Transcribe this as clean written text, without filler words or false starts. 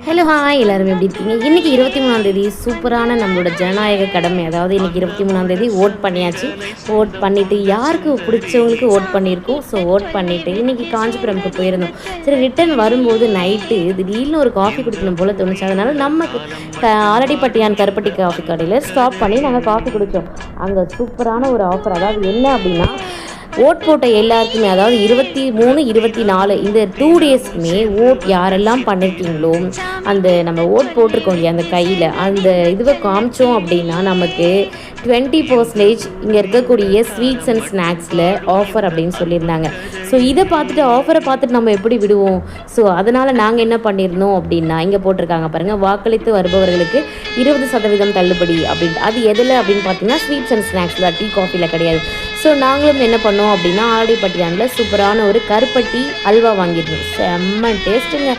Hello hi எல்லோரும் எப்படி இருக்கீங்க? இன்றைக்கி 23ஆம் சூப்பரான நம்மளோட ஜனநாயக கடமை. அதாவது இன்றைக்கி 23ஆம் ஓட் பண்ணியாச்சு. ஓட் பண்ணிவிட்டு யாருக்கு பிடிச்சவங்களுக்கு ஓட் பண்ணியிருக்கோம். ஸோ ஓட் பண்ணிவிட்டு இன்றைக்கி காஞ்சிபுரம்க்கு போயிருந்தோம். சரி, ரிட்டன் வரும்போது நைட்டு திடீர்னு ஒரு காஃபி குடிக்கணும் போல் தோணுச்சு. அதனால் நம்ம ஆலடிப்பட்டியான் கருப்பட்டி காஃபி கடையில் ஸ்டாப் பண்ணி நாங்கள் காஃபி குடித்தோம். அங்கே சூப்பரான ஒரு ஆஃபர். அதாவது என்ன அப்படின்னா, ஓட் போட்ட எல்லாருக்குமே, அதாவது 23, 24 இந்த 2 டேஸ்க்குமே ஓட் யாரெல்லாம் பண்ணியிருக்கீங்களோ, அந்த நம்ம ஓட் போட்டிருக்கோம் இல்லையா, அந்த கையில் அந்த இதுவை காமிச்சோம் அப்படின்னா நமக்கு 20% இங்கே இருக்கக்கூடிய ஸ்வீட்ஸ் அண்ட் ஸ்நாக்ஸில் ஆஃபர் அப்படின்னு சொல்லியிருந்தாங்க. ஸோ இதை பார்த்துட்டு, ஆஃபரை பார்த்துட்டு நம்ம எப்படி விடுவோம்? ஸோ அதனால் நாங்கள் என்ன பண்ணியிருந்தோம் அப்படின்னா, இங்கே போட்டிருக்காங்க பாருங்கள், வாக்களித்து வருபவர்களுக்கு 20% தள்ளுபடி அப்படின்ட்டு. அது எதில் அப்படின்னு பார்த்தீங்கன்னா, ஸ்வீட்ஸ் அண்ட் ஸ்நாக்ஸில், டீ காஃபியில் கிடையாது. ஸோ நாங்களும் என்ன பண்ணோம் அப்படின்னா, ஆலடிப்பட்டியானில் சூப்பரான ஒரு கருப்பட்டி அல்வா வாங்கியிருந்தோம். செம்ம டேஸ்ட்டுங்க.